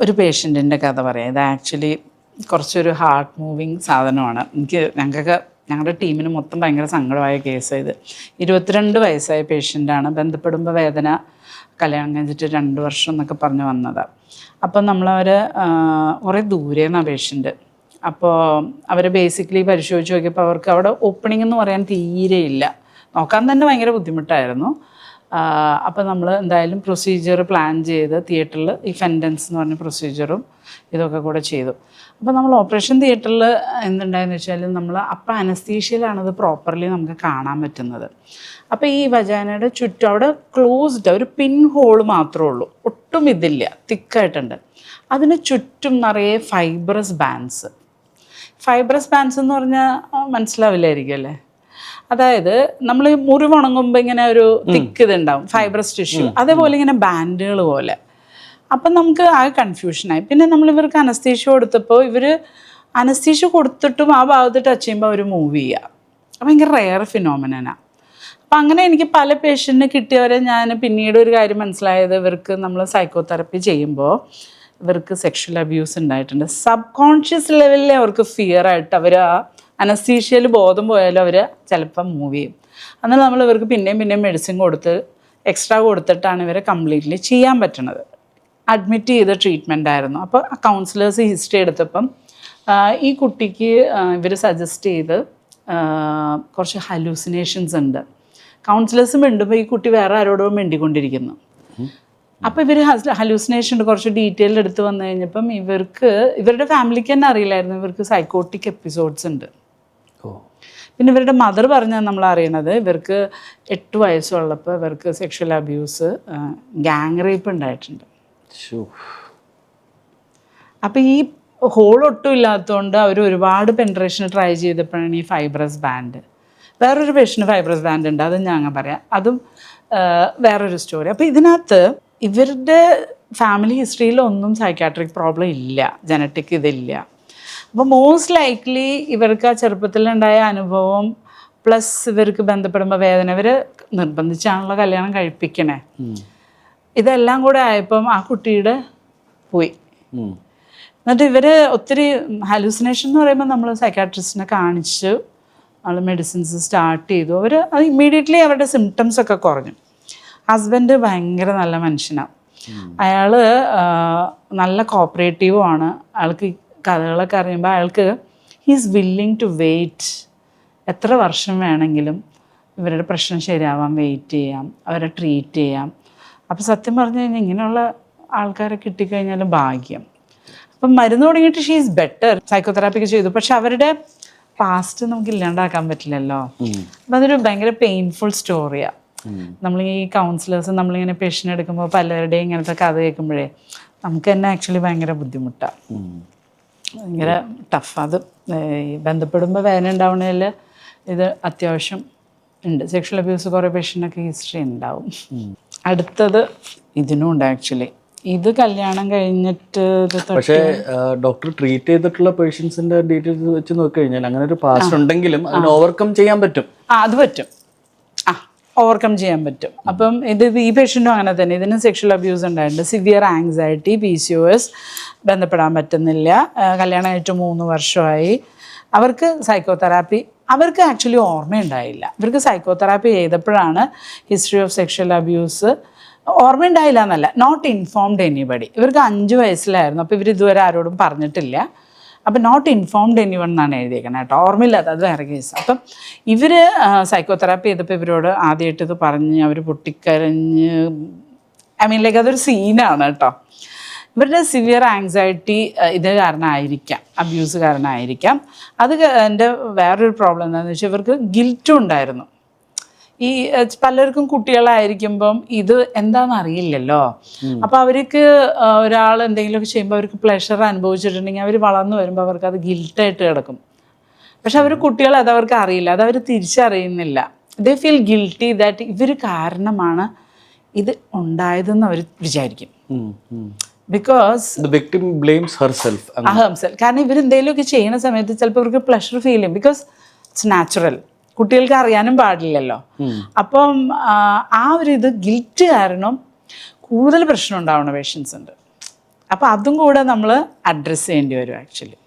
ഒരു പേഷ്യൻറ്റിൻ്റെ കഥ പറയാം. ഇത് ആക്ച്വലി കുറച്ചൊരു ഹാർട്ട് മൂവിങ് സാധനമാണ്. ഞങ്ങളുടെ ടീമിന് മൊത്തം ഭയങ്കര സങ്കടമായ കേസ് ഇത്. 22 വയസ്സായ പേഷ്യൻ്റാണ്. ബന്ധപ്പെടുമ്പോൾ വേദന, കല്യാണം കഴിഞ്ഞിട്ട് 2 വർഷം എന്നൊക്കെ പറഞ്ഞ് വന്നതാണ്. അപ്പം നമ്മളവർ കുറേ ദൂരേന്നാണ് പേഷ്യൻ്റ്. അപ്പോൾ അവർ ബേസിക്കലി പരിശോധിച്ച് നോക്കിയപ്പോൾ അവർക്ക് അവിടെ ഓപ്പണിംഗ് എന്ന് പറയാൻ തീരെയില്ല. നോക്കാൻ തന്നെ ഭയങ്കര ബുദ്ധിമുട്ടായിരുന്നു. അപ്പോൾ നമ്മൾ എന്തായാലും പ്രൊസീജിയർ പ്ലാൻ ചെയ്ത് തിയേറ്ററിൽ ഈ ഫെൻഡൻസ് എന്ന് പറഞ്ഞ പ്രൊസീജിയറും ഇതൊക്കെ കൂടെ ചെയ്തു. അപ്പോൾ നമ്മൾ ഓപ്പറേഷൻ തിയേറ്ററിൽ എന്തുണ്ടായെന്ന് വെച്ചാൽ നമ്മൾ അപ്പം അനസ്തീഷ്യയിലാണത് പ്രോപ്പർലി നമുക്ക് കാണാൻ പറ്റുന്നത്. അപ്പോൾ ഈ വജാനയുടെ ചുറ്റും അവിടെ ക്ലോസ്ഡ് ഒരു പിൻ ഹോൾ മാത്രമേ ഉള്ളൂ, ഒട്ടും ഇതില്ല, തിക്കായിട്ടുണ്ട്. അതിന് ചുറ്റും നിറയെ ഫൈബ്രസ് ബാൻഡ്സ് എന്ന് പറഞ്ഞാൽ മനസ്സിലാവില്ലായിരിക്കും അല്ലേ? അതായത് നമ്മൾ മുറിവുണങ്ങുമ്പോൾ ഇങ്ങനെ ഒരു തിക്ക് ഇതുണ്ടാവും, ഫൈബ്രസ് ടിഷ്യൂ, അതേപോലെ ഇങ്ങനെ ബാൻഡുകൾ പോലെ. അപ്പം നമുക്ക് ആകെ കൺഫ്യൂഷനായി. പിന്നെ നമ്മൾ ഇവർക്ക് അനസ്തീഷ്യ കൊടുത്തപ്പോൾ ഇവർ അനസ്തീഷ്യ കൊടുത്തിട്ടും ആ ഭാഗത്ത് ടച്ച് ചെയ്യുമ്പോൾ അവർ മൂവ് ചെയ്യുക. ഭയങ്കര റെയർ ഫിനോമിനനാണ്. അപ്പം അങ്ങനെ എനിക്ക് പല പേഷ്യൻറ്റിന് കിട്ടിയവരെ ഞാൻ പിന്നീട് ഒരു കാര്യം മനസ്സിലായത്, ഇവർക്ക് നമ്മൾ സൈക്കോതെറപ്പി ചെയ്യുമ്പോൾ ഇവർക്ക് സെക്ഷൽ അബ്യൂസ് ഉണ്ടായിട്ടുണ്ട്. സബ് കോൺഷ്യസ് ലെവലിൽ അവർക്ക് ഫിയറായിട്ട് അവർ ആ അനസ്തീഷ്യയിൽ ബോധം പോയാലും അവർ ചിലപ്പം മൂവ് ചെയ്യും. എന്നാൽ നമ്മൾ ഇവർക്ക് പിന്നെയും മെഡിസിൻ കൊടുത്ത് എക്സ്ട്രാ കൊടുത്തിട്ടാണ് ഇവരെ കംപ്ലീറ്റ്ലി ചെയ്യാൻ പറ്റുന്നത്. അഡ്മിറ്റ് ചെയ്ത ട്രീറ്റ്മെൻ്റ് ആയിരുന്നു. അപ്പോൾ കൗൺസിലേഴ്സ് ഹിസ്റ്ററി എടുത്തപ്പം ഈ കുട്ടിക്ക് ഇവർ സജസ്റ്റ് ചെയ്ത് കുറച്ച് ഹലൂസിനേഷൻസ് ഉണ്ട്. കൗൺസിലേഴ്സ് മിണ്ടുമ്പോൾ ഈ കുട്ടി വേറെ ആരോടോ മിണ്ടിക്കൊണ്ടിരിക്കുന്നു. അപ്പോൾ ഇവർ ഹലൂസിനേഷൻ ഉണ്ട്. കുറച്ച് ഡീറ്റെയിൽ എടുത്ത് വന്നു കഴിഞ്ഞപ്പം ഇവരുടെ ഫാമിലിക്ക് തന്നെ അറിയില്ലായിരുന്നു ഇവർക്ക് സൈക്കോട്ടിക് എപ്പിസോഡ്സ് ഉണ്ട്. പിന്നെ ഇവരുടെ മദർ പറഞ്ഞാൽ നമ്മൾ അറിയണത് ഇവർക്ക് 8 വയസ്സുള്ളപ്പോൾ ഇവർക്ക് സെക്ഷൽ അബ്യൂസ്, ഗാങ് റേപ്പ് ഉണ്ടായിട്ടുണ്ട്. അപ്പം ഈ ഹോൾ ഒട്ടും ഇല്ലാത്തതുകൊണ്ട് അവർ ഒരുപാട് പെൻട്രേഷൻ ട്രൈ ചെയ്തപ്പോഴാണ് ഈ ഫൈബ്രസ് ബാൻഡ്. വേറൊരു പേഷ്യൻ്റ് ഫൈബ്രസ് ബാൻഡ് ഉണ്ട്, അതും ഞാൻ പറയാം, അതും വേറൊരു സ്റ്റോറി. അപ്പോൾ ഇതിനകത്ത് ഇവരുടെ ഫാമിലി ഹിസ്റ്ററിയിലൊന്നും സൈക്കാട്രിക് പ്രോബ്ലം ഇല്ല, ജനറ്റിക് ഇതില്ല. അപ്പോൾ മോസ്റ്റ് ലൈക്ലി ഇവർക്ക് ആ ചെറുപ്പത്തിലുണ്ടായ അനുഭവം പ്ലസ് ഇവർക്ക് ബന്ധപ്പെടുമ്പോൾ വേദന, ഇവർ നിർബന്ധിച്ചാണല്ലോ കല്യാണം കഴിപ്പിക്കണേ, ഇതെല്ലാം കൂടെ ആയപ്പം ആ കുട്ടിയുടെ പോയി. എന്നിട്ട് ഇവർ ഒത്തിരി ഹലൂസിനേഷൻ എന്ന് പറയുമ്പോൾ നമ്മൾ സൈക്കാട്രിസ്റ്റിനെ കാണിച്ച് നമ്മൾ മെഡിസിൻസ് സ്റ്റാർട്ട് ചെയ്തു. അത് ഇമ്മീഡിയറ്റ്ലി അവരുടെ സിംറ്റംസ് ഒക്കെ കുറഞ്ഞു. ഹസ്ബൻഡ് ഭയങ്കര നല്ല മനുഷ്യനാണ്. അയാൾ നല്ല കോപ്പറേറ്റീവുമാണ്. അയാൾക്ക് കഥകളൊക്കെ അറിയുമ്പോൾ അയാൾക്ക് ഹീസ് വില്ലിങ് ടു വെയിറ്റ്. എത്ര വർഷം വേണമെങ്കിലും ഇവരുടെ പ്രശ്നം ശരിയാവാൻ വെയിറ്റ് ചെയ്യാം, അവരെ ട്രീറ്റ് ചെയ്യാം. അപ്പോൾ സത്യം പറഞ്ഞു കഴിഞ്ഞാൽ ഇങ്ങനെയുള്ള ആൾക്കാരെ കിട്ടിക്കഴിഞ്ഞാലും ഭാഗ്യം. അപ്പം മരുന്ന് തുടങ്ങിയിട്ട് ഷീ ഈസ് ബെറ്റർ. സൈക്കോതെറാപ്പിക്ക് ചെയ്തു, പക്ഷെ അവരുടെ പാസ്റ്റ് നമുക്ക് ഇല്ലാണ്ടാക്കാൻ പറ്റില്ലല്ലോ. അപ്പം അതൊരു ഭയങ്കര പെയിൻഫുൾ സ്റ്റോറിയാണ്. നമ്മൾ ഈ കൗൺസിലേഴ്സ് നമ്മളിങ്ങനെ പേഷ്യൻ്റ് എടുക്കുമ്പോൾ പലരുടെയും ഇങ്ങനത്തെ കഥ കേൾക്കുമ്പോഴേ നമുക്ക് തന്നെ ആക്ച്വലി ഭയങ്കര ബുദ്ധിമുട്ടാണ്, ഭയങ്കര ടഫ്. അത് ബന്ധപ്പെടുമ്പോൾ വേദന ഉണ്ടാവണതിൽ ഇത് അത്യാവശ്യം ഉണ്ട്. സെക്ഷൽ അബ്യൂസ് കുറേ പേഷ്യൻ്റൊക്കെ ഹിസ്റ്ററി ഉണ്ടാവും. അടുത്തത് ഇതിനും ഉണ്ട് ആക്ച്വലി. ഇത് കല്യാണം കഴിഞ്ഞിട്ട് പക്ഷേ ഡോക്ടർ ട്രീറ്റ് ചെയ്തിട്ടുള്ള പേഷ്യൻസിന്റെ ഡീറ്റെയിൽസ് വെച്ച് നോക്കിക്കഴിഞ്ഞാൽ അങ്ങനെ ഒരു പാസ്റ്റ് ഉണ്ടെങ്കിലും അതിന് ഓവർകം ചെയ്യാൻ പറ്റും. അത് പറ്റും, ഓവർകം ചെയ്യാൻ പറ്റും. അപ്പം ഈ പേഷ്യൻറ്റും അങ്ങനെ തന്നെ. ഇതിന് സെക്ഷൽ അബ്യൂസ് ഉണ്ടായിട്ടുണ്ട്, സിവിയർ ആങ്സൈറ്റി, PCOS, ബന്ധപ്പെടാൻ പറ്റുന്നില്ല, കല്യാണം ആയിട്ട് 3 വർഷമായി. അവർക്ക് സൈക്കോതെറാപ്പി, അവർക്ക് ആക്ച്വലി ഓർമ്മയുണ്ടായില്ല. ഇവർക്ക് സൈക്കോതെറാപ്പി ചെയ്തപ്പോഴാണ് ഹിസ്റ്ററി ഓഫ് സെക്ഷൽ അബ്യൂസ്, ഓർമ്മയുണ്ടായില്ല എന്നല്ല, നോട്ട് ഇൻഫോംഡ് എനിബഡി. ഇവർക്ക് 5 വയസ്സിലായിരുന്നു. അപ്പോൾ ഇവർ ഇതുവരെ ആരോടും പറഞ്ഞിട്ടില്ല. അപ്പം നോട്ട് ഇൻഫോംഡ് എനിവൺ എന്നാണ് എഴുതിയേക്കുന്നത് കേട്ടോ, ഓർമ്മയില്ലാത്ത, അത് വേറെ കേസ്. അപ്പം ഇവർ സൈക്കോതെറാപ്പി ചെയ്തപ്പോൾ ഇവരോട് ആദ്യമായിട്ട് ഇത് പറഞ്ഞ് അവർ പൊട്ടിക്കരഞ്ഞ്, ലൈക്ക് അതൊരു സീനാണ് കേട്ടോ. ഇവരുടെ സിവിയർ ആങ്സൈറ്റി ഇത് കാരണമായിരിക്കാം, അബ്യൂസ് കാരണമായിരിക്കാം. അത് എൻ്റെ വേറൊരു പ്രോബ്ലം എന്താണെന്ന് വെച്ചാൽ ഇവർക്ക് ഗിൽറ്റും ഉണ്ടായിരുന്നു. ഈ പലർക്കും കുട്ടികളായിരിക്കുമ്പം ഇത് എന്താണെന്ന് അറിയില്ലല്ലോ. അപ്പോൾ അവർക്ക് ഒരാൾ എന്തെങ്കിലുമൊക്കെ ചെയ്യുമ്പോൾ അവർക്ക് പ്ലഷർ അനുഭവിച്ചിട്ടുണ്ടെങ്കിൽ അവർ വളർന്നു വരുമ്പോൾ അവർക്ക് അത് ഗിൽട്ടായിട്ട് കിടക്കും. പക്ഷെ അവർ കുട്ടികൾ അതവർക്ക് അറിയില്ല, അതവർ തിരിച്ചറിയുന്നില്ല. ദേ ഫീൽ ഗിൽട്ടി ദാറ്റ് ഇവർ കാരണമാണ് ഇത് ഉണ്ടായതെന്ന് അവർ വിചാരിക്കും. ബിക്കോസ് കാരണം ഇവരെന്തെങ്കിലുമൊക്കെ ചെയ്യുന്ന സമയത്ത് ചിലപ്പോൾ ഇവർക്ക് പ്ലഷർ ഫീൽ ചെയ്യും. ബിക്കോസ് ഇറ്റ്സ് നാച്ചുറൽ, കുട്ടികൾക്ക് അറിയാനും പാടില്ലല്ലോ. അപ്പം ആ ഒരു ഇത് ഗിൽറ്റ് കാരണം കൂടുതൽ പ്രശ്നം ഉണ്ടാവുന്ന പേഷ്യൻസ് ഉണ്ട്. അപ്പോൾ അതും കൂടെ നമ്മൾ അഡ്രസ്സ് ചെയ്യേണ്ടി വരും ആക്ച്വലി.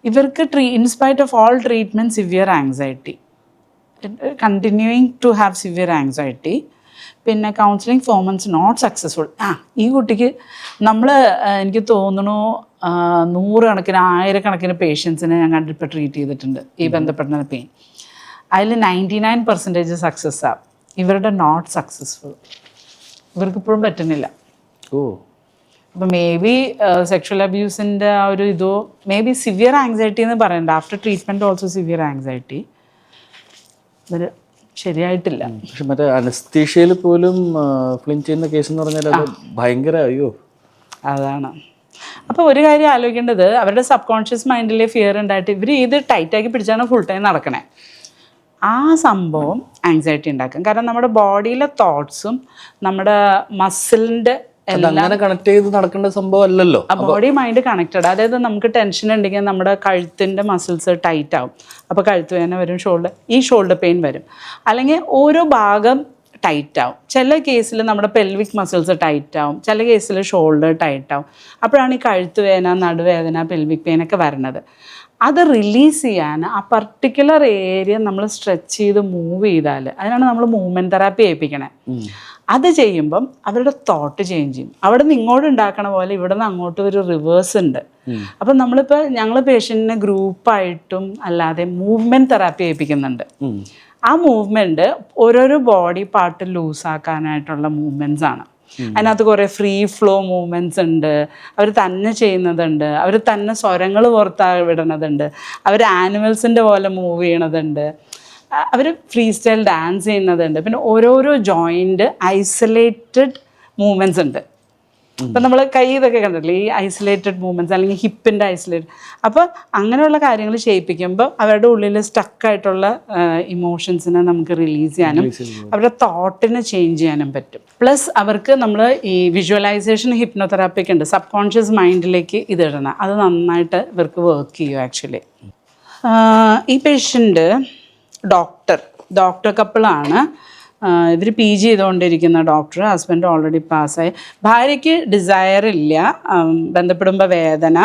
ഇവർക്ക് in spite of all treatment severe anxiety, continuing to have severe anxiety, പിന്നെ കൗൺസിലിംഗ് 4 months നോട്ട് സക്സസ്ഫുൾ. ഈ കുട്ടിക്ക് നമ്മൾ എനിക്ക് തോന്നുന്നു 100 കണക്കിന് 1000 പേഷ്യൻസിനെ ഞാൻ കണ്ടിപ്പോൾ ട്രീറ്റ് ചെയ്തിട്ടുണ്ട് ഈ ബന്ധപ്പെടുന്ന പെയിൻ. അതിൽ 99% സക്സസ്സാണ്. ഇവരുടെ നോട്ട് സക്സസ്ഫുൾ, ഇവർക്കിപ്പോഴും പറ്റുന്നില്ല. അപ്പോൾ മേ ബി സെക്ഷൽ അബ്യൂസിൻ്റെ ആ ഒരു ഇതോ, മേ ബി സിവിയർ ആങ്സൈറ്റി എന്ന് പറയണ്ട, after treatment also severe anxiety, ഇവർ ശരിയായിട്ടില്ല. പക്ഷെ മറ്റേ അനസ്തീഷ്യയിൽ പോലും ഫിലിം ചെയ്യുന്ന കേസ് എന്ന് പറഞ്ഞാൽ അത് ഭയങ്കര അയ്യോ. അതാണ്. അപ്പോൾ ഒരു കാര്യം ആലോചിക്കേണ്ടത്, അവരുടെ സബ് കോൺഷ്യസ് മൈൻഡിലെ ഫിയർ ഉണ്ടായിട്ട് ഇവർ ഇത് ടൈറ്റാക്കി പിടിച്ചാണ് ഫുൾ ടൈം നടക്കണേ. ആ സംഭവം ആങ്സൈറ്റി ഉണ്ടാക്കും. കാരണം നമ്മുടെ ബോഡിയിലെ തോട്ട്സും നമ്മുടെ മസിലിൻ്റെ അങ്ങനെ കണക്ട് ചെയ്ത് നടക്കേണ്ട സംഭവം അല്ലല്ലോ. Body mind connected. അതായത് നമുക്ക് ടെൻഷൻ ഉണ്ടെങ്കിൽ നമ്മുടെ കഴുത്തിൻ്റെ മസിൽസ് ടൈറ്റ് ആവും, അപ്പോൾ കഴുത്ത് വേദന വരും, ഷോൾഡർ പെയിൻ വരും, അല്ലെങ്കിൽ ഓരോ ഭാഗം ടൈറ്റ് ആവും. ചില കേസിൽ നമ്മുടെ പെൽവിക് മസിൽസ് ടൈറ്റ് ആവും, ചില കേസിൽ ഷോൾഡർ ടൈറ്റ് ആവും. അപ്പോഴാണ് ഈ കഴുത്ത് വേദന, നടുവേദന, പെൽവിക് പെയിൻ ഒക്കെ വരുന്നത്. അത് റിലീസ് ചെയ്യാൻ ആ പർട്ടിക്കുലർ ഏരിയ നമ്മൾ സ്ട്രെച്ച് ചെയ്ത് മൂവ് ചെയ്താൽ, അതിനാണ് നമ്മൾ മൂവ്മെൻറ്റ് തെറാപ്പി ചെയ്യിപ്പിക്കണേ. അത് ചെയ്യുമ്പം അവരുടെ തോട്ട് ചേഞ്ച് ചെയ്യും. അവിടെ നിന്ന് ഇങ്ങോട്ട് ഉണ്ടാക്കണ പോലെ ഇവിടെ നിന്ന് അങ്ങോട്ട് ഒരു റിവേഴ്സ് ഉണ്ട്. അപ്പം നമ്മളിപ്പോൾ ഞങ്ങൾ പേഷ്യൻറ്റിനെ ഗ്രൂപ്പായിട്ടും അല്ലാതെ മൂവ്മെൻറ്റ് തെറാപ്പി ചെയ്യിപ്പിക്കുന്നുണ്ട്. ആ മൂവ്മെൻറ്റ് ഓരോരോ ബോഡി പാർട്ട് ലൂസാക്കാനായിട്ടുള്ള മൂവ്മെൻറ്റ്സ് ആണ്. അതിനകത്ത് കുറേ ഫ്രീ ഫ്ലോ മൂവ്മെൻറ്റ്സ് ഉണ്ട്, അവർ തന്നെ ചെയ്യുന്നതുണ്ട്, അവർ തന്നെ സ്വരങ്ങൾ പുറത്താ വിടണതുണ്ട്, അവർ ആനിമൽസിൻ്റെ പോലെ മൂവ് ചെയ്യണതുണ്ട്, അവർ ഫ്രീ സ്റ്റൈൽ ഡാൻസ് ചെയ്യുന്നതുണ്ട്. പിന്നെ ഓരോരോ ജോയിൻ്റ് ഐസൊലേറ്റഡ് മൂവ്മെൻറ്റ്സ് ഉണ്ട്. ഇപ്പം നമ്മൾ കൈ ഇതൊക്കെ കണ്ടിട്ടില്ലേ, ഈ ഐസൊലേറ്റഡ് മൂവ്മെൻറ്റ്സ് അല്ലെങ്കിൽ ഹിപ്പിൻ്റെ ഐസൊലേറ്റഡ്. അപ്പോൾ അങ്ങനെയുള്ള കാര്യങ്ങൾ ചെയ്യിപ്പിക്കുമ്പോൾ അവരുടെ ഉള്ളിൽ സ്റ്റക്കായിട്ടുള്ള ഇമോഷൻസിനെ നമുക്ക് റിലീസ് ചെയ്യാനും അവരുടെ തോട്ടിനെ ചേഞ്ച് ചെയ്യാനും പറ്റും. പ്ലസ് അവർക്ക് നമ്മൾ ഈ വിഷ്വലൈസേഷൻ ഹിപ്നോതെറാപ്പിക്ക് ഉണ്ട്, സബ് കോൺഷ്യസ് മൈൻഡിലേക്ക് ഇത് ഇടണം. അത് നന്നായിട്ട് ഇവർക്ക് വർക്ക് ചെയ്യും ആക്ച്വലി. ഈ പേഷ്യൻ്റ് ഡോക്ടർ കപ്പിളാണ്. ഇവർ PG ചെയ്തുകൊണ്ടിരിക്കുന്ന ഡോക്ടർ, ഹസ്ബൻഡ് ഓൾറെഡി പാസ്സായി. ഭാര്യയ്ക്ക് ഡിസയർ ഇല്ല, ബന്ധപ്പെടുമ്പോൾ വേദന,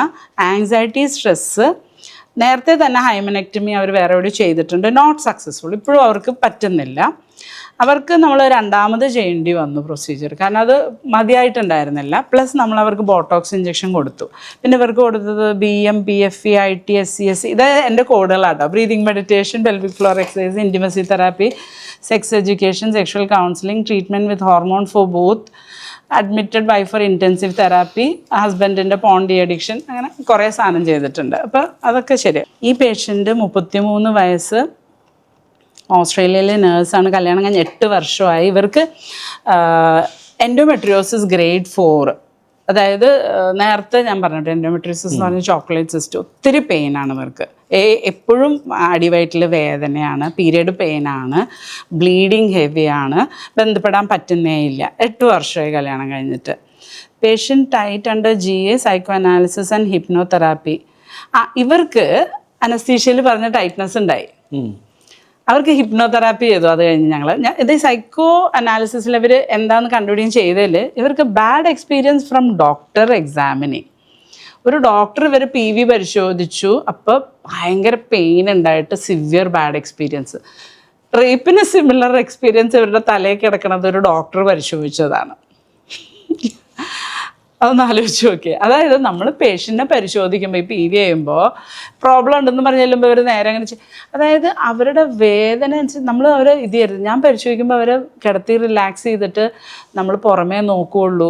ആങ്സൈറ്റി, സ്ട്രെസ്സ്. നേരത്തെ തന്നെ ഹൈമനെക്ടമി അവർ വേറെ എവിടെ ചെയ്തിട്ടുണ്ട്, നോട്ട് സക്സസ്ഫുൾ. ഇപ്പോഴും അവർക്ക് പറ്റുന്നില്ല. അവർക്ക് നമ്മൾ രണ്ടാമത് ചെയ്യേണ്ടി വന്നു പ്രൊസീജിയർ, കാരണം അത് മതിയായിട്ടുണ്ടായിരുന്നില്ല. പ്ലസ് നമ്മൾ അവർക്ക് ബോട്ടോക്സ് ഇഞ്ചക്ഷൻ കൊടുത്തു. പിന്നെ ഇവർക്ക് കൊടുത്തത് BM, PFE, IT, SCS. ഇത് എൻ്റെ കോഡുകളാട്ടോ: breathing meditation, pelvic floor exercise, intimacy therapy, sex education, sexual counselling, treatment with hormone for both, admitted wife for intensive therapy, ഹസ്ബൻഡിൻ്റെ പോണ്ടി അഡിക്ഷൻ, അങ്ങനെ കുറേ സാധനം ചെയ്തിട്ടുണ്ട്. അപ്പോൾ അതൊക്കെ ശരി. ഈ പേഷ്യൻ്റ് 33 വയസ്സ്, ഓസ്ട്രേലിയയിലെ നേഴ്സാണ്, കല്യാണം കഴിഞ്ഞ് 8 വർഷമായി. ഇവർക്ക് എൻഡോമെട്രിയോസിസ് grade 4. അതായത് നേരത്തെ ഞാൻ പറഞ്ഞിട്ട് എൻഡോമെട്രിയോസിസ് എന്ന് പറഞ്ഞാൽ ചോക്ലേറ്റ് സിസ്റ്റ്. ഒത്തിരി പെയിനാണ് ഇവർക്ക്, എപ്പോഴും അടിവയറ്റിൽ വേദനയാണ്, പീരിയഡ് പെയിനാണ്, ബ്ലീഡിങ് ഹെവിയാണ്, ബന്ധപ്പെടാൻ പറ്റുന്നേ ഇല്ല. 8 വർഷമായി കല്യാണം കഴിഞ്ഞിട്ട്. Patient tight under GA, psycho analysis and hypnotherapy. ഇവർക്ക് അനസ്തീഷ്യയിൽ പറഞ്ഞ ടൈറ്റ്നസ് ഉണ്ടായി, അവർക്ക് ഹിപ്നോതെറാപ്പി ചെയ്തു. അത് കഴിഞ്ഞ് ഇത് സൈക്കോ അനാലിസിസിൽ ഇവർ എന്താണെന്ന് കണ്ടുപിടിയും ചെയ്തതിൽ ഇവർക്ക് bad experience from doctor examining. ഒരു ഡോക്ടർ ഇവർ PV പരിശോധിച്ചു, അപ്പോൾ ഭയങ്കര പെയിൻ ഉണ്ടായിട്ട് സിവിയർ ബാഡ് എക്സ്പീരിയൻസ്. റേപ്പിന് സിമിലർ എക്സ്പീരിയൻസ് ഇവരുടെ തലയിൽ കിടക്കുന്നത് ഒരു ഡോക്ടർ പരിശോധിച്ചതാണ്. അതൊന്ന് ആലോചിച്ച് നോക്കിയേ. അതായത് നമ്മൾ പേഷ്യൻറ്റിനെ പരിശോധിക്കുമ്പോൾ ഈ PV ചെയ്യുമ്പോൾ പ്രോബ്ലം ഉണ്ടെന്ന് പറഞ്ഞു ചെല്ലുമ്പോൾ അവർ നേരെ അങ്ങനെ അതായത് അവരുടെ വേദന അനുസരിച്ച് നമ്മൾ അവർ ഇത് ചെയ്യരുത്. ഞാൻ പരിശോധിക്കുമ്പോൾ അവർ കിടത്തി റിലാക്സ് ചെയ്തിട്ട് നമ്മൾ പുറമേ നോക്കുകയുള്ളൂ,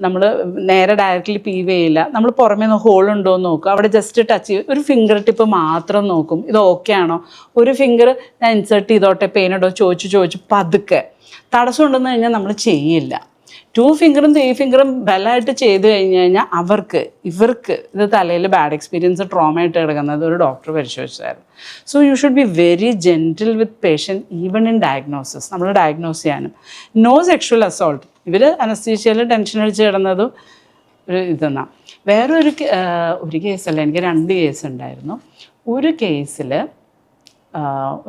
നമ്മൾ നേരെ ഡയറക്റ്റ്ലി PV ചെയ്യില്ല. നമ്മൾ പുറമേ ഹോളുണ്ടോ എന്ന് നോക്കും, അവിടെ ജസ്റ്റ് ടച്ച് ചെയ്യും, ഒരു ഫിംഗർ ടിപ്പ് മാത്രം നോക്കും, ഇത് ഓക്കെ ആണോ, ഒരു ഫിംഗർ ഞാൻ ഇൻസേർട്ട് ചെയ്തോട്ടെ, പെയിനുണ്ടോ ചോദിച്ചു പതുക്കെ. തടസ്സം ഉണ്ടെന്ന് കഴിഞ്ഞാൽ നമ്മൾ ചെയ്യില്ല. 2 ഫിംഗറും 3 ഫിംഗറും ബലമായിട്ട് ചെയ്ത് കഴിഞ്ഞ് കഴിഞ്ഞാൽ ഇവർക്ക് ഇത് തലയിൽ ബാഡ് എക്സ്പീരിയൻസ്, ട്രോമ ആയിട്ട് കിടക്കുന്നത് ഒരു ഡോക്ടർ പരിശോധിച്ചായിരുന്നു. So you should be very gentle with patient even in diagnosis. നമ്മൾ ഡയഗ്നോസ് ചെയ്യാനും. No sexual assault. ഇവർ അനസ്തീഷ്യയിൽ ടെൻഷൻ അടിച്ച് കിടന്നതും ഒരു ഇതെന്നാണ്. വേറൊരു കേസല്ല, എനിക്ക് 2 കേസ് ഉണ്ടായിരുന്നു. ഒരു കേസിൽ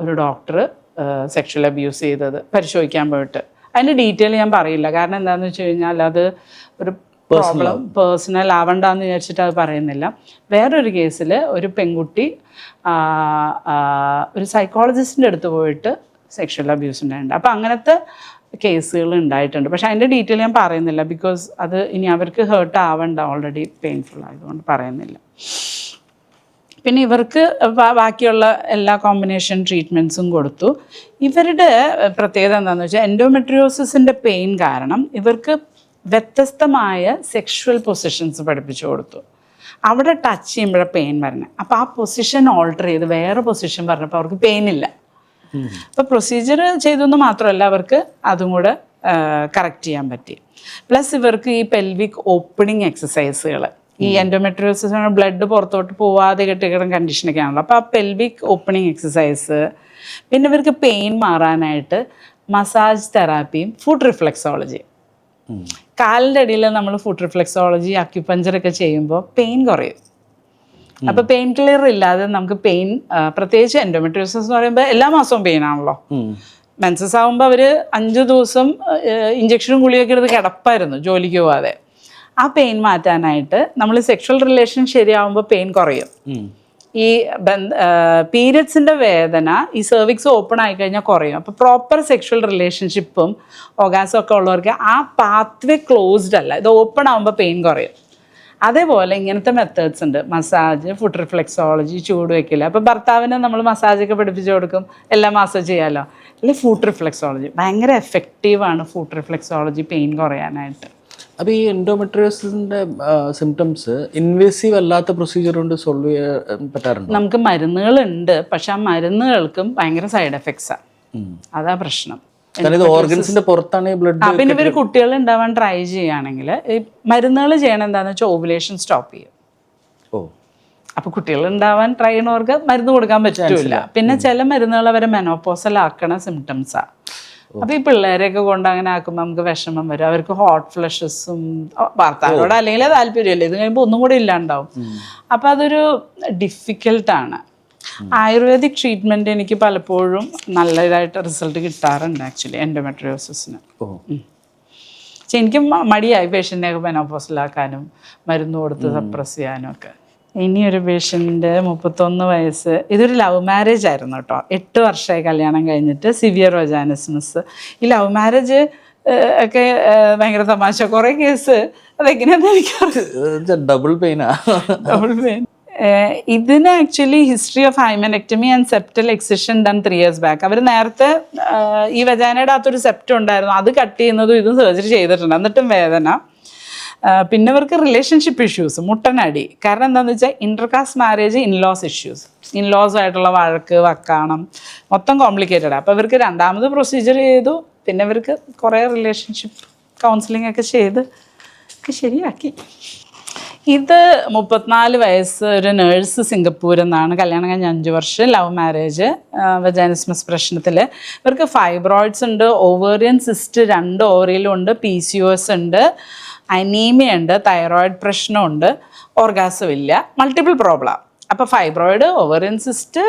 ഒരു ഡോക്ടർ സെക്ഷൽ അബ്യൂസ് ചെയ്തത് പരിശോധിക്കാൻ പോയിട്ട്, അതിൻ്റെ ഡീറ്റെയിൽ ഞാൻ പറയില്ല, കാരണം എന്താണെന്ന് വെച്ച് കഴിഞ്ഞാൽ അത് ഒരു പ്രോബ്ലം പേഴ്സണൽ ആവണ്ടെന്ന് വിചാരിച്ചിട്ട് അത് പറയുന്നില്ല. വേറൊരു കേസിൽ ഒരു പെൺകുട്ടി ഒരു സൈക്കോളജിസ്റ്റിൻ്റെ അടുത്ത് പോയിട്ട് സെക്ഷൽ അബ്യൂസ് ഉണ്ടായിട്ടുണ്ട്. അപ്പോൾ അങ്ങനത്തെ കേസുകൾ ഉണ്ടായിട്ടുണ്ട്. പക്ഷേ അതിൻ്റെ ഡീറ്റെയിൽ ഞാൻ പറയുന്നില്ല, ബിക്കോസ് അത് ഇനി അവർക്ക് ഹേർട്ട് ആവണ്ട, ഓൾറെഡി പെയിൻഫുൾ ആയതുകൊണ്ട് പറയുന്നില്ല. പിന്നെ ഇവർക്ക് ബാക്കിയുള്ള എല്ലാ കോമ്പിനേഷൻ ട്രീറ്റ്മെൻറ്റ്സും കൊടുത്തു. ഇവരുടെ പ്രത്യേകത എന്താണെന്ന് വെച്ചാൽ എൻഡോമെട്രിയോസിൻ്റെ പെയിൻ കാരണം ഇവർക്ക് വ്യത്യസ്തമായ സെക്ഷുവൽ പൊസിഷൻസ് പഠിപ്പിച്ചു കൊടുത്തു. അവിടെ ടച്ച് ചെയ്യുമ്പോഴാണ് പെയിൻ വരണേ. അപ്പോൾ ആ പൊസിഷൻ ഓൾട്ടർ ചെയ്ത് വേറെ പൊസിഷൻ പറഞ്ഞപ്പോൾ അവർക്ക് പെയിൻ ഇല്ല. അപ്പോൾ പ്രൊസീജിയർ ചെയ്തെന്ന് മാത്രമല്ല, അവർക്ക് അതും കൂടെ കറക്റ്റ് ചെയ്യാൻ പറ്റി. പ്ലസ് ഇവർക്ക് ഈ പെൽവിക് ഓപ്പണിങ് എക്സസൈസുകൾ, ഈ എൻഡോമെട്രിയോസിസ് ബ്ലഡ് പുറത്തോട്ട് പോവാതെ കെട്ടിക്കിടന്ന കണ്ടീഷനൊക്കെ ആണല്ലോ. അപ്പോൾ ആ പെൽവിക് ഓപ്പണിങ് എക്സസൈസ്, പിന്നെ ഇവർക്ക് പെയിൻ മാറാനായിട്ട് മസാജ് തെറാപ്പിയും ഫുഡ് റിഫ്ലെക്സോളജി. കാലിൻ്റെ അടിയിൽ നമ്മൾ ഫുഡ് റിഫ്ലെക്സോളജി അക്യുപഞ്ചറൊക്കെ ചെയ്യുമ്പോൾ പെയിൻ കുറയും. അപ്പോൾ പെയിൻ കില്ലർ ഇല്ലാതെ നമുക്ക് പെയിൻ, പ്രത്യേകിച്ച് എൻഡോമെട്രിയോസിസ് എന്ന് പറയുമ്പോൾ എല്ലാ മാസവും പെയിൻ ആണല്ലോ. മെൻസസ് ആകുമ്പോൾ അവർ 5 ദിവസം ഇഞ്ചക്ഷനും ഗുളിയൊക്കെ എടുത്ത് കിടപ്പായിരുന്നു ജോലിക്ക് പോവാതെ. ആ പെയിൻ മാറ്റാനായിട്ട് നമ്മൾ സെക്ഷൽ റിലേഷൻ ശരിയാവുമ്പോൾ പെയിൻ കുറയും. ഈ പീരിയഡ്സിൻ്റെ വേദന ഈ സെർവിക്സ് ഓപ്പൺ ആയിക്കഴിഞ്ഞാൽ കുറയും. അപ്പോൾ പ്രോപ്പർ സെക്ഷൽ റിലേഷൻഷിപ്പും ഓർഗാസം ഒക്കെ ഉള്ളവർക്ക് ആ പാത്വേ ക്ലോസ്ഡ് അല്ല, ഇത് ഓപ്പൺ ആകുമ്പോൾ പെയിൻ കുറയും. അതേപോലെ ഇങ്ങനത്തെ മെത്തേഡ്സ് ഉണ്ട്, മസാജ്, ഫുഡ് റിഫ്ലെക്സോളജി, ചൂട് വയ്ക്കില്ല. അപ്പോൾ ഭർത്താവിന് നമ്മൾ മസാജൊക്കെ പഠിപ്പിച്ചു കൊടുക്കും, എല്ലാ മാസവും ചെയ്യാമല്ലോ. അല്ലെങ്കിൽ ഫുഡ് റിഫ്ലെക്സോളജി ഭയങ്കര എഫക്റ്റീവാണ്, ഫുഡ് റിഫ്ലെക്സോളജി പെയിൻ കുറയാനായിട്ട്. അപ്പോൾ ഈ എൻഡോമെട്രിയോസിൻ്റെ സിംറ്റംസ് ഇൻവേസീവ് അല്ലാത്ത പ്രൊസീജിയർ കൊണ്ട് സോൾവ് ചെയ്യാൻ പറ്റാറുണ്ട്? നമുക്ക് മരുന്നുകളുണ്ട്, പക്ഷെ ആ മരുന്നുകൾക്കും ഭയങ്കര സൈഡ് എഫക്ട്സാണ്. അതാ പ്രശ്നം. ഓർഗൻസിന്റെ പുറത്താണ് ഈ ബ്ലഡ്. പിന്നെ ഇവർ കുട്ടികൾ ഉണ്ടാവാൻ ട്രൈ ചെയ്യുകയാണെങ്കിൽ ഈ മരുന്നുകൾ ചെയ്യണം എന്താണെന്ന് വെച്ചാൽ ഓവുലേഷൻ സ്റ്റോപ്പ് ചെയ്യും. അപ്പോൾ കുട്ടികൾ ഉണ്ടാവാൻ ട്രൈ ചെയ്യണവർക്ക് മരുന്ന് കൊടുക്കാൻ പറ്റില്ല. പിന്നെ ചില മരുന്നുകൾ അവരെ മെനോപോസലാക്കണ സിംറ്റംസാണ്. അപ്പോൾ ഈ പിള്ളേരെയൊക്കെ കൊണ്ട് അങ്ങനെ ആക്കുമ്പോൾ നമുക്ക് വിഷമം വരും. അവർക്ക് ഹോട്ട് ഫ്ലഷസും ഭർത്താവിനോട് അല്ലെങ്കിൽ താല്പര്യമല്ലേ, ഇത് കഴിയുമ്പോൾ ഒന്നും കൂടി ഇല്ലാണ്ടാവും. അപ്പോൾ അതൊരു ഡിഫിക്കൽട്ടാണ്. ആയുർവേദിക് ട്രീറ്റ്മെൻറ്റ് എനിക്ക് പലപ്പോഴും നല്ലതായിട്ട് റിസൾട്ട് കിട്ടാറുണ്ട് ആക്ച്വലി എൻഡോമെട്രിയോസിന്. പക്ഷെ എനിക്ക് മടിയായി പേഷ്യൻറ്റിനെയൊക്കെ മെനോപോസലാക്കാനും മരുന്ന് കൊടുത്ത് സപ്രസ് ചെയ്യാനും ഒക്കെ. ഇനിയൊരു പേഷ്യൻ്റ് 31 വയസ്സ്, ഇതൊരു ലവ് മാരേജ് ആയിരുന്നു കേട്ടോ. 8 വർഷമായി കല്യാണം കഴിഞ്ഞിട്ട്, സിവിയർ വജാനിസ്മസ്. ഈ ലവ് മാരേജ് ഒക്കെ ഭയങ്കര തമാശ. കുറേ കേസ് അതെങ്ങനെയാണെന്ന് എനിക്കറിയാം. ഡബിൾ പെയിനാ. Double pain. ഇതിന് actually history of hymenectomy and septal excision done 3 years back. അവർ നേരത്തെ ഈ വജാനയുടെ അകത്തൊരു സെപ്റ്റം ഉണ്ടായിരുന്നു, അത് കട്ട് ചെയ്യുന്നതും ഇതും സർജറി ചെയ്തിട്ടുണ്ട്, എന്നിട്ടും വേദന. പിന്നെ ഇവർക്ക് റിലേഷൻഷിപ്പ് ഇഷ്യൂസ്, മുട്ടനടി. കാരണം എന്താണെന്ന് വെച്ചാൽ ഇൻ്റർകാസ്റ്റ് മാരേജ്, ഇൻലോസ് ഇഷ്യൂസ്, ഇൻലോസുമായിട്ടുള്ള വഴക്ക്, വക്കാണം, മൊത്തം കോംപ്ലിക്കേറ്റഡ്. അപ്പോൾ ഇവർക്ക് രണ്ടാമത് പ്രൊസീജിയർ ചെയ്തു. പിന്നെ ഇവർക്ക് കുറേ റിലേഷൻഷിപ്പ് കൗൺസിലിംഗ് ഒക്കെ ചെയ്ത് ഒക്കെ ശരിയാക്കി. ഇത് 34 വയസ്സ്, ഒരു നേഴ്സ്, സിംഗപ്പൂരിൽ നിന്നാണ്. കല്യാണം കഴിഞ്ഞ് 5 വർഷം, ലവ് മാരേജ്, വജാനിസ്മസ് പ്രശ്നത്തിൽ. ഇവർക്ക് ഫൈബ്രോയിഡ്സ് ഉണ്ട്, ഓവേറിയൻ സിസ്റ്റ് 2 ഓവറിയിലും ഉണ്ട്, PCOS ഉണ്ട്, അനീമിയ ഉണ്ട്, തൈറോയിഡ് പ്രശ്നമുണ്ട്, ഓർഗാസം ഇല്ല, മൾട്ടിപ്പിൾ പ്രോബ്ലം. അപ്പോൾ fibroid, ovarian cyst,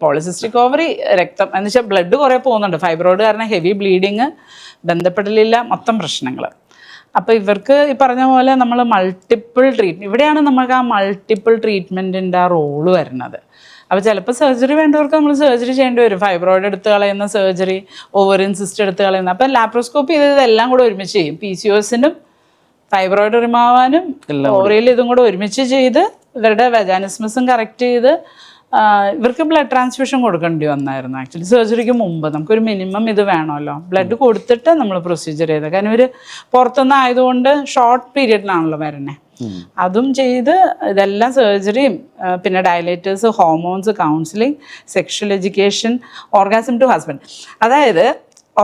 polycystic ovary, രക്തം എന്ന് വെച്ചാൽ ബ്ലഡ് കുറേ പോകുന്നുണ്ട്. ഫൈബ്രോയിഡ് കാരണം ഹെവി ബ്ലീഡിങ്, ബന്ധപ്പെടലില്ല, മൊത്തം പ്രശ്നങ്ങൾ. അപ്പോൾ ഇവർക്ക് ഈ പറഞ്ഞ പോലെ നമ്മൾ മൾട്ടിപ്പിൾ ട്രീറ്റ്മെൻറ്റ്, ഇവിടെയാണ് നമുക്ക് ആ മൾട്ടിപ്പിൾ ട്രീറ്റ്മെൻറ്റിൻ്റെ ആ റോള് വരുന്നത്. അപ്പോൾ ചിലപ്പോൾ സർജറി വേണ്ടവർക്ക് നമ്മൾ സർജറി ചെയ്യേണ്ടി വരും. ഫൈബ്രോയിഡ് എടുത്ത് കളയുന്ന സർജറി, ഓവറിയൻ സിസ്റ്റ് എടുത്ത് കളയുന്ന. അപ്പോൾ ലാപ്രോസ്കോപ്പി ഇതെല്ലാം കൂടെ ഒരുമിച്ച് ചെയ്യും. PCOSനും ഫൈബ്രോയിഡ് റിമാവാനും ഓവറിയിൽ ഇതും കൂടെ ഒരുമിച്ച് ചെയ്ത് ഇവരുടെ വജാനിസ്മസും കറക്റ്റ് ചെയ്ത് ഇവർക്ക് ബ്ലഡ് ട്രാൻസ്ഫ്യൂഷൻ കൊടുക്കേണ്ടി വന്നായിരുന്നു ആക്ച്വലി സർജറിക്ക് മുമ്പ്. നമുക്കൊരു മിനിമം ഇത് വേണമല്ലോ, ബ്ലഡ് കൊടുത്തിട്ട് നമ്മൾ പ്രൊസീജിയർ ചെയ്തത്. കാരണം ഇവർ പുറത്തുനിന്ന് ആയതുകൊണ്ട് ഷോർട്ട് പീരീഡിനാണല്ലോ വരണേ. അതും ചെയ്ത് ഇതെല്ലാം സർജറിയും പിന്നെ dilators, hormones, counselling, sexual education, orgasm to husband. അതായത്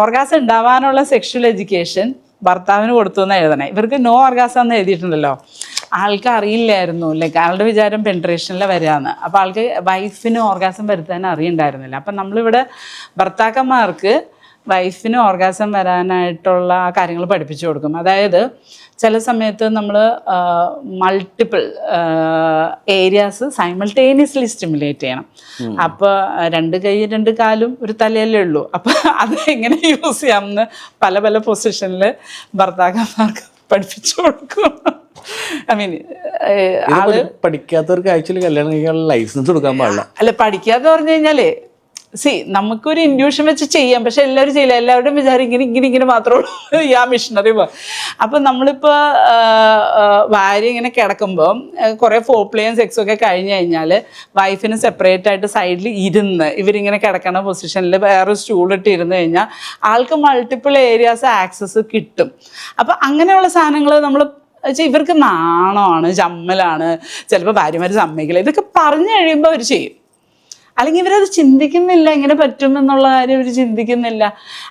ഓർഗാസം ഉണ്ടാവാനുള്ള സെക്ഷൽ എഡ്യൂക്കേഷൻ ഭർത്താവിന് കൊടുത്തു എന്ന് എഴുതണേ. ഇവർക്ക് നോ ഓർഗാസം എന്ന് എഴുതിയിട്ടുണ്ടല്ലോ, ആൾക്ക് അറിയില്ലായിരുന്നു. ലൈക്ക് ആളുടെ വിചാരം പെൻട്രേഷനിൽ വരികയെന്ന്. അപ്പോൾ ആൾക്ക് വൈഫിന് ഓർഗാസം വരുത്താൻ അറിയണ്ടായിരുന്നില്ല. അപ്പം നമ്മളിവിടെ ഭർത്താക്കന്മാർക്ക് വൈഫിന് ഓർഗാസം വരാനായിട്ടുള്ള കാര്യങ്ങൾ പഠിപ്പിച്ചു കൊടുക്കും. അതായത് ചില സമയത്ത് നമ്മൾ മൾട്ടിപ്പിൾ ഏരിയാസ് സൈമൾട്ടേനിയസ്ലി സ്റ്റിമുലേറ്റ് ചെയ്യണം. അപ്പോൾ 2 കൈ 2 കാലും ഒരു തലയല്ലേ ഉള്ളൂ. അപ്പോൾ അത് എങ്ങനെ യൂസ് ചെയ്യാമെന്ന് പല പൊസിഷനിൽ ഭർത്താക്കന്മാർക്ക് പഠിപ്പിച്ചു കൊടുക്കും. ഐ മീൻ പഠിക്കാത്തവർക്ക് ആക്ച്വലി കല്യാണം കഴിക്കാനുള്ള ലൈസൻസ് കൊടുക്കാൻ പാടില്ല. അല്ല, പഠിക്കാതെ പറഞ്ഞു കഴിഞ്ഞാലേ നമുക്കൊരു ഇൻഡ്യൂഷൻ വെച്ച് ചെയ്യാം, പക്ഷെ എല്ലാവരും ചെയ്യില്ല. എല്ലാവരുടെയും വിചാരം ഇങ്ങനെ മാത്രമേ ഉള്ളൂ ഈ ആ മിഷനറി പോലെ. അപ്പം നമ്മളിപ്പോൾ ഭാര്യ ഇങ്ങനെ കിടക്കുമ്പോൾ കുറേ ഫോർപ്ലേയും സെക്സും ഒക്കെ കഴിഞ്ഞ് കഴിഞ്ഞാൽ വൈഫിന് സെപ്പറേറ്റ് ആയിട്ട് സൈഡിൽ ഇരുന്ന് ഇവരിങ്ങനെ കിടക്കണ പൊസിഷനിൽ വേറെ സ്റ്റൂളിട്ട് ഇരുന്ന് കഴിഞ്ഞാൽ ആൾക്ക് മൾട്ടിപ്പിൾ ഏരിയാസ് ആക്സസ് കിട്ടും. അപ്പം അങ്ങനെയുള്ള സാധനങ്ങൾ നമ്മൾ ഇവർക്ക് നാണമാണ്, ചമ്മലാണ്, ചിലപ്പോൾ ഭാര്യമാർ സമ്മതിക്കില്ല. ഇതൊക്കെ പറഞ്ഞു കഴിയുമ്പോൾ അവർ ചെയ്യും. അല്ലെങ്കിൽ ഇവരത് ചിന്തിക്കുന്നില്ല, ഇങ്ങനെ പറ്റുമെന്നുള്ള കാര്യം ഇവർ ചിന്തിക്കുന്നില്ല.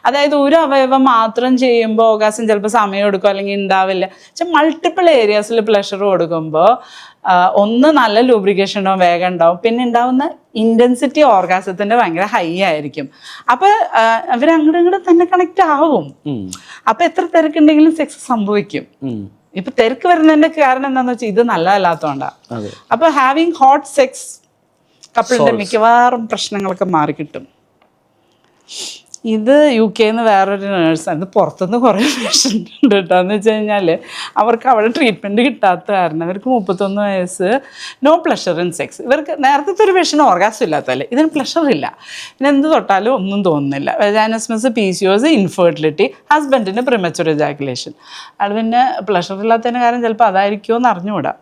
അതായത് ഒരു അവയവം മാത്രം ചെയ്യുമ്പോൾ ഓർഗാസം ചിലപ്പോൾ സമയം എടുക്കും, അല്ലെങ്കിൽ ഉണ്ടാവില്ല. പക്ഷെ മൾട്ടിപ്പിൾ ഏരിയാസിൽ പ്ലഷർ കൊടുക്കുമ്പോൾ ഒന്ന് നല്ല ലൂബ്രിക്കേഷൻ ഉണ്ടാവും, വേഗം ഉണ്ടാവും. പിന്നെ ഉണ്ടാവുന്ന ഇൻറ്റൻസിറ്റി ഓർഗാസത്തിൻ്റെ ഭയങ്കര ഹൈ ആയിരിക്കും. അപ്പോൾ അവരങ്ങോട്ടും ഇങ്ങോട്ടും തന്നെ കണക്റ്റ് ആവും. അപ്പോൾ എത്ര തിരക്കുണ്ടെങ്കിലും സെക്സ് സംഭവിക്കും. ഇപ്പൊ തിരക്ക് വരുന്നതിന്റെ കാരണം എന്താണെന്ന് വെച്ചാൽ ഇത് നല്ലതല്ലാത്തതുകൊണ്ടാണ്. അപ്പോൾ ഹാവിങ് ഹോട്ട് സെക്സ് കപ്പിളിൻ്റെ മിക്കവാറും പ്രശ്നങ്ങളൊക്കെ മാറിക്കിട്ടും. ഇത് UK നിന്ന് വേറൊരു നേഴ്സാണ്. ഇത് പുറത്തുനിന്ന് കുറേ പേഷ്യൻ്റ് ഉണ്ട് കേട്ടോ. എന്ന് വെച്ച് കഴിഞ്ഞാൽ അവർക്ക് അവിടെ ട്രീറ്റ്മെൻറ്റ് കിട്ടാത്ത കാരണം ഇവർക്ക് 31 വയസ്സ്, നോ പ്ലഷർ ഇൻ സെക്സ്. ഇവർക്ക് നേരത്തെ ഒരു പേഷ്യൻ്റ് ഓർഗാസം ഇല്ലാത്തല്ലേ, ഇതിന് പ്ലഷർ ഇല്ല, പിന്നെ എന്ത് തൊട്ടാലും ഒന്നും തോന്നുന്നില്ല. വെജാനിസ്മസ്, PCOS, ഇൻഫെർട്ടിലിറ്റി, ഹസ്ബൻഡിന് പ്രിമച്ചുർ എജാക്കുലേഷൻ. അത് പിന്നെ പ്ലഷർ ഇല്ലാത്തതിന് കാരണം ചിലപ്പോൾ അതായിരിക്കുമോ എന്ന് അറിഞ്ഞുകൂടാ.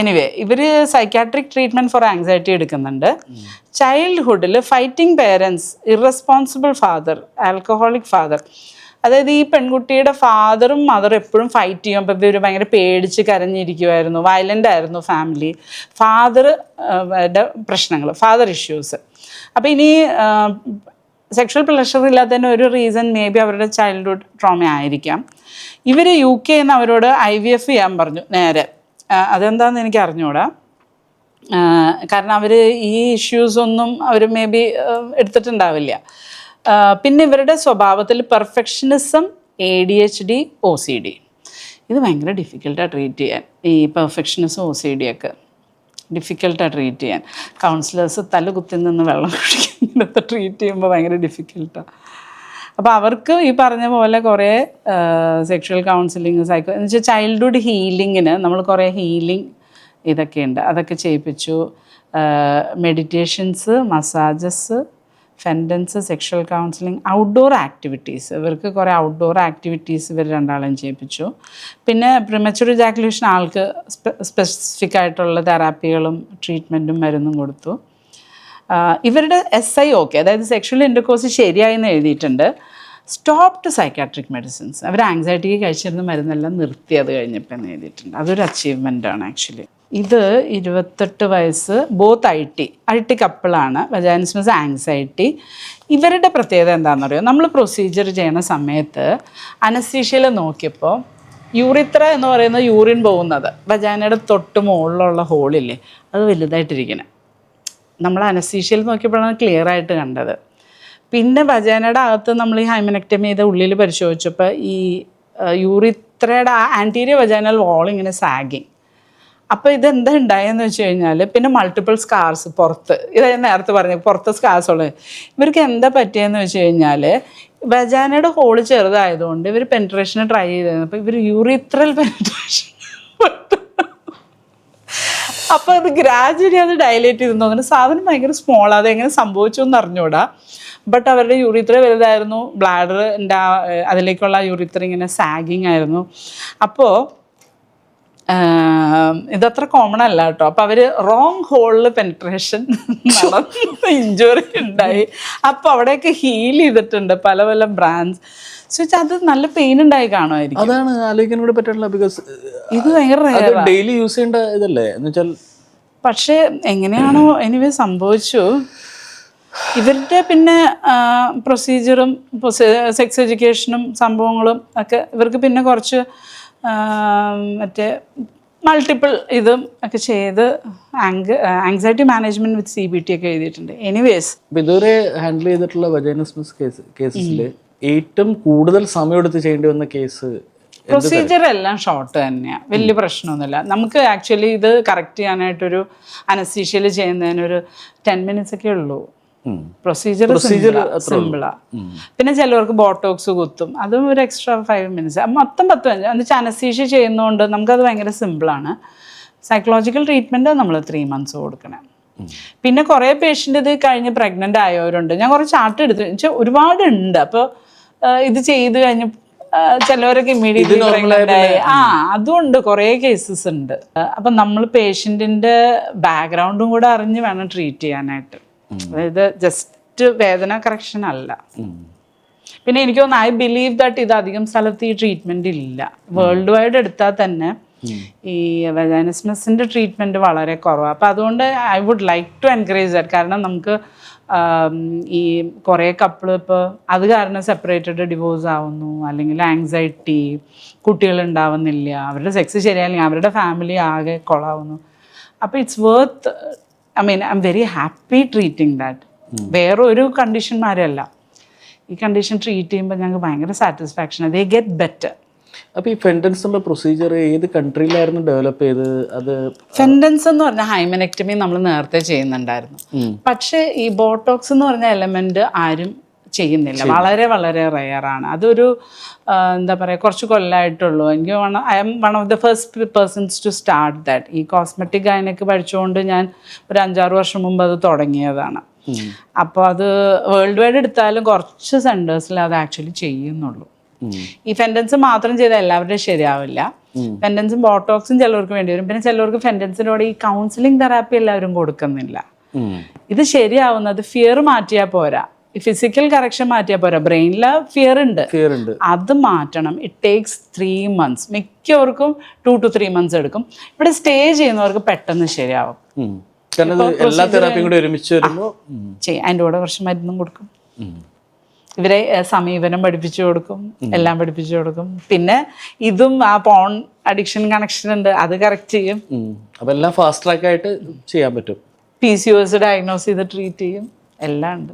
എനിവേ ഇവർ സൈക്കാട്രിക് ട്രീറ്റ്മെൻറ്റ് ഫോർ ആങ്സൈറ്റി എടുക്കുന്നുണ്ട്. ചൈൽഡ്ഹുഡിൽ fighting parents, irresponsible father, alcoholic father, അതായത് ഈ പെൺകുട്ടിയുടെ ഫാദറും മദറും എപ്പോഴും ഫൈറ്റ് ചെയ്യും. അപ്പോൾ ഇവർ ഭയങ്കര പേടിച്ച് കരഞ്ഞിരിക്കുമായിരുന്നു, വയലൻ്റ് ആയിരുന്നു ഫാമിലി. പ്രശ്നങ്ങൾ, ഫാദർ ഇഷ്യൂസ്. അപ്പോൾ ഇനി സെക്ഷൽ പ്ലഷർ ഇല്ലാത്തതിന് ഒരു റീസൺ മേ ബി അവരുടെ ചൈൽഡ്ഹുഡ് ട്രോമ ആയിരിക്കാം. ഇവർ UK നിന്ന് അവരോട് IVF ചെയ്യാൻ പറഞ്ഞു നേരെ. അതെന്താണെന്ന് എനിക്ക് അറിഞ്ഞുകൂടാ. കാരണം അവർ ഈ ഇഷ്യൂസൊന്നും അവർ മേ ബി എടുത്തിട്ടുണ്ടാവില്ല. പിന്നെ ഇവരുടെ സ്വഭാവത്തിൽ പെർഫെക്ഷനിസം, ADHD, OCD, ഇത് ഭയങ്കര ഡിഫിക്കൽട്ടാണ് ട്രീറ്റ് ചെയ്യാൻ. ഈ പെർഫെക്ഷനിസം, OCD ഒക്കെ ഡിഫിക്കൽട്ടാണ് ട്രീറ്റ് ചെയ്യാൻ. കൗൺസിലേഴ്സ് തല കുത്തി നിന്ന് വെള്ളം കുടിക്കുന്നതൊക്കെ ട്രീറ്റ് ചെയ്യുമ്പോൾ ഭയങ്കര ഡിഫിക്കൽട്ടാണ്. അപ്പോൾ അവർക്ക് ഈ പറഞ്ഞ പോലെ കുറേ സെക്ഷൽ കൗൺസിലിങ്, എന്ന് വെച്ചാൽ ചൈൽഡ്ഹുഡ് ഹീലിങ്ങിന് നമ്മൾ കുറേ ഹീലിംഗ് ഇതൊക്കെയുണ്ട്, അതൊക്കെ ചെയ്യിപ്പിച്ചു. മെഡിറ്റേഷൻസ്, മസാജസ്, ഫെൻഡൻസ്, സെക്ഷൽ കൗൺസിലിംഗ്, ഔട്ട്ഡോർ ആക്ടിവിറ്റീസ്. ഇവർക്ക് കുറേ ഔട്ട്ഡോർ ആക്ടിവിറ്റീസ് ഇവർ രണ്ടാളെയും ചെയ്യിപ്പിച്ചു. പിന്നെ പ്രിമച്ചുർ ഇജാക്കുലേഷൻ ആൾക്ക് സ്പെസിഫിക് ആയിട്ടുള്ള തെറാപ്പികളും ട്രീറ്റ്മെൻറ്റും മരുന്നും കൊടുത്തു. ഇവരുടെ SI ഓക്കെ, അതായത് സെക്ഷൽ ഇൻ്റർകോഴ്സ് ശരിയായെന്ന് എഴുതിയിട്ടുണ്ട്. സ്റ്റോപ്ഡ് സൈക്കാട്രിക് മെഡിസിൻസ്, അവർ ആങ്സൈറ്റിക്ക് കഴിച്ചിരുന്ന മരുന്നെല്ലാം നിർത്തി അത് കഴിഞ്ഞപ്പോൾ എന്ന് എഴുതിയിട്ടുണ്ട്. അതൊരു അച്ചീവ്മെൻ്റാണ് ആക്ച്വലി. ഇത് 28 വയസ്സ്, ബോത്ത് IT കപ്പിളാണ്, വജാനിസ്മസ്, ആങ്സൈറ്റി. ഇവരുടെ പ്രത്യേകത എന്താണെന്ന് അറിയോ? നമ്മൾ പ്രൊസീജിയർ ചെയ്യണ സമയത്ത് അനസ്തീഷ്യയിൽ നോക്കിയപ്പോൾ യൂറിത്ര എന്ന് പറയുന്നത് യൂറിൻ പോകുന്നത് വജാനയുടെ തൊട്ട് മുകളിലുള്ള ഹോളില്ലേ, അത് വലുതായിട്ടിരിക്കണം. നമ്മൾ അനസ്തീഷ്യയിൽ നോക്കിയപ്പോഴാണ് ക്ലിയർ ആയിട്ട് കണ്ടത്. പിന്നെ വജാനയുടെ അകത്ത് നമ്മൾ ഈ ഹൈമനക്ടമി ചെയ്ത ഉള്ളിൽ പരിശോധിച്ചപ്പോൾ ഈ യൂറിത്രയുടെ ആൻറ്റീരിയർ വജാനൽ വാൾ ഇങ്ങനെ സാഗിങ്. അപ്പോൾ ഇതെന്താ ഉണ്ടായെന്ന് വെച്ച് കഴിഞ്ഞാൽ പിന്നെ മൾട്ടിപ്പിൾ സ്കാർസ് പുറത്ത്, ഇത് ഞാൻ നേരത്തെ പറഞ്ഞു പുറത്ത് സ്കാർസ് ഉള്ളത്. ഇവർക്ക് എന്താ പറ്റിയെന്ന് വെച്ച് കഴിഞ്ഞാൽ വജാനയുടെ ഹോള് ചെറുതായതുകൊണ്ട് ഇവർ പെനിട്രേഷന് ട്രൈ ചെയ്തിരുന്നപ്പോൾ ഇവർ യൂറിത്രൽ പെനിട്രേഷൻ, അപ്പോൾ അത് ഗ്രാജുവലി അത് ഡയലേറ്റ് ചെയ്ത് തോന്നുന്നു. സാധനം ഭയങ്കര സ്മോൾ, അതെങ്ങനെ സംഭവിച്ചു എന്ന് അറിഞ്ഞൂടാ. ബട്ട് അവരുടെ യൂറിത്ര വലുതായിരുന്നു, ബ്ലാഡറിൻ്റെ അതിലേക്കുള്ള യൂറിത്ര ഇങ്ങനെ സാഗിങ് ആയിരുന്നു. അപ്പോൾ ഇതത്ര കോമൺ അല്ല കേട്ടോ. അപ്പോൾ അവർ റോങ് ഹോളിൽ പെനിട്രേഷൻ നടന്ന് ഇഞ്ചുറി ഉണ്ടായി. അപ്പോൾ അവിടെയൊക്കെ ഹീൽ ചെയ്തിട്ടുണ്ട് പല പല ബ്രാൻഡ്സ്. സോ അത് നല്ല പെയിൻ ഉണ്ടായി കാണുമായിരിക്കും. അതാണ് ആലോചിക്കാൻ കൂടി പറ്റില്ല. ബിക്കോസ് ഇത് ഭയങ്കര ഡെയിലി യൂസ് ചെയ്യേണ്ട ഇതല്ലേ എന്ന് വെച്ചാൽ. പക്ഷേ എങ്ങനെയാണോ എനിവേ സംഭവിച്ചു. ഇവരുടെ പിന്നെ പ്രൊസീജിയറും സെക്സ് എഡ്യൂക്കേഷനും സംഭവങ്ങളും ഒക്കെ ഇവർക്ക് പിന്നെ കുറച്ച് മറ്റേ മൾട്ടിപ്പിൾ ഇതും ഒക്കെ ചെയ്ത് ആങ്സൈറ്റി മാനേജ്മെന്റ് വിത്ത് CBT ഒക്കെ എഴുതിയിട്ടുണ്ട്. എനിവേസ് ഇതുവരെ ഹാൻഡിൽ ചെയ്തിട്ടുള്ള വജാനിസ്മസ് കേസസിൽ ഏറ്റവും കൂടുതൽ സമയം എടുത്ത് ചെയ്യേണ്ടി വന്ന കേസ്? പ്രൊസീജിയർ എല്ലാം ഷോർട്ട് തന്നെയാണ്, വലിയ പ്രശ്നമൊന്നുമില്ല. നമുക്ക് ആക്ച്വലി ഇത് കറക്റ്റ് ചെയ്യാനായിട്ടൊരു അനസ്തീഷ്യയിൽ ചെയ്യുന്നതിനൊരു 10 minutes ഒക്കെ ഉള്ളൂ. പ്രൊസീജിയർ സിമ്പിളാ. പിന്നെ ചിലവർക്ക് ബോട്ടോക്സ് കുത്തും, അതും ഒരു എക്സ്ട്രാ 5 minutes. മൊത്തം 10 minutes അനസ്തീഷ്യ ചെയ്യുന്നതുകൊണ്ട് നമുക്കത് ഭയങ്കര സിമ്പിളാണ്. സൈക്കോളജിക്കൽ ട്രീറ്റ്മെൻറ്റ് നമ്മൾ 3 months കൊടുക്കണം. പിന്നെ കുറേ പേഷ്യൻ്റ് ഇത് കഴിഞ്ഞ് പ്രഗ്നൻ്റ് ആയവരുണ്ട്. ഞാൻ കുറേ ചാർട്ട് എടുത്ത് വെച്ചാൽ ഒരുപാടുണ്ട്. അപ്പോൾ ഇത് ചെയ്ത് കഴിഞ്ഞ് ചിലവരൊക്കെ ഇമ്മീഡിയറ്റ്ലി പ്രഗ്നൻ്റ് ആയി. അതുകൊണ്ട് കുറേ കേസസ് ഉണ്ട്. അപ്പം നമ്മൾ പേഷ്യൻറ്റിൻ്റെ ബാക്ക്ഗ്രൗണ്ടും കൂടെ അറിഞ്ഞ് വേണം ട്രീറ്റ് ചെയ്യാനായിട്ട്. അതായത് ജസ്റ്റ് വേദന കറക്ഷൻ അല്ല. പിന്നെ എനിക്ക് തോന്നുന്നു ഐ ബിലീവ് ദാറ്റ് ഇത് അധികം സ്ഥലത്ത് ഈ ട്രീറ്റ്മെൻറ്റ് ഇല്ല. വേൾഡ് വൈഡ് എടുത്താൽ തന്നെ ഈ വെജൈനിസ്മസിൻ്റെ ട്രീറ്റ്മെൻറ്റ് വളരെ കുറവാണ്. അപ്പോൾ അതുകൊണ്ട് I would like to encourage that. കാരണം നമുക്ക് ഈ കുറേ കപ്പിൾ ഇപ്പോൾ അത് കാരണം സെപ്പറേറ്റഡ് ഡിവോഴ്സ് ആവുന്നു, അല്ലെങ്കിൽ ആങ്സൈറ്റി, കുട്ടികളുണ്ടാവുന്നില്ല, അവരുടെ സെക്സ് ശരിയായില്ലെങ്കിൽ അവരുടെ ഫാമിലി ആകെ കൊളാവുന്നു. അപ്പോൾ it's worth, I mean I am very happy treating that. വേറെ ഒരു കണ്ടീഷന്മാരല്ല, ഈ കണ്ടീഷൻ ട്രീറ്റ് ചെയ്യുമ്പോൾ ഞങ്ങൾക്ക് ഭയങ്കര സാറ്റിസ്ഫാക്ഷൻ. They get better. അപ്പോൾ ഈ ഫെൻഡൻസ് ഉള്ള പ്രൊസീജിയർ ഏത് കൺട്രിയിലായിരുന്നു ഡെവലപ്പ് ചെയ്ത്? അത് ഫെൻഡൻസ് എന്ന് പറഞ്ഞാൽ ഹൈമനെക്ടമി നമ്മൾ നേരത്തെ ചെയ്യുന്നുണ്ടായിരുന്നു. പക്ഷേ ഈ ബോട്ടോക്സ് എന്ന് പറഞ്ഞ എലമെന്റ് ആരും ചെയ്യുന്നില്ല, വളരെ വളരെ റെയറാണ്. അതൊരു എന്താ പറയുക, കുറച്ച് കൊല്ലമായിട്ടുള്ളൂ. എനിക്ക് I am one of the first persons to start that. ഈ കോസ്മെറ്റിക് ഗൈനക്ക് പഠിച്ചുകൊണ്ട് ഞാൻ ഒരു 5-6 വർഷം മുമ്പ് അത് തുടങ്ങിയതാണ്. അപ്പോൾ അത് വേൾഡ് വൈഡ് എടുത്താലും കുറച്ച് സെൻറ്റേഴ്സിൽ അത് ആക്ച്വലി ചെയ്യുന്നുള്ളൂ. ഈ ഫെൻഡൻസ് മാത്രം ചെയ്താൽ എല്ലാവരുടെയും ശരിയാവില്ല. ഫെൻഡൻസും ബോട്ടോക്സും ചിലവർക്ക് വേണ്ടി വരും. പിന്നെ ചിലവർക്ക് ഫെൻഡൻസിനോട് ഈ കൗൺസിലിംഗ് തെറാപ്പി എല്ലാവരും കൊടുക്കുന്നില്ല. ഇത് ശരിയാവുന്നത് ഫിയർ മാറ്റിയാൽ പോരാ, ഫിസിക്കൽ കറക്ഷൻ മാറ്റിയാൽ പോരാ. ബ്രെയിനിൽ ഫിയർ ഉണ്ട്, അത് മാറ്റണം. It takes 3 months. മിക്കവർക്കും 2 to 3 months എടുക്കും. ഇവിടെ സ്റ്റേ ചെയ്യുന്നവർക്ക് പെട്ടെന്ന് ശരിയാവും. എല്ലാ തെറാപ്പിയും കൂടെ ഒരുമിച്ച് വരുമ്പോൾ അതിൻ്റെ കൂടെ കുറച്ച് മരുന്നും കൊടുക്കും. ഇവരെ സമീപനം പഠിപ്പിച്ചു കൊടുക്കും, എല്ലാം പഠിപ്പിച്ചു കൊടുക്കും. പിന്നെ ഇതും ആ പോൺ അഡിക്ഷൻ കണക്ഷൻ ഉണ്ട്, അത് കറക്റ്റ് ചെയ്യും. അപ്പം എല്ലാം ഫാസ്റ്റ് ട്രാക്ക് ആയിട്ട് ചെയ്യാൻ പറ്റും. PCOS ഡയഗ്നോസ് ചെയ്ത് ട്രീറ്റ് ചെയ്യും, എല്ലാം ഉണ്ട്.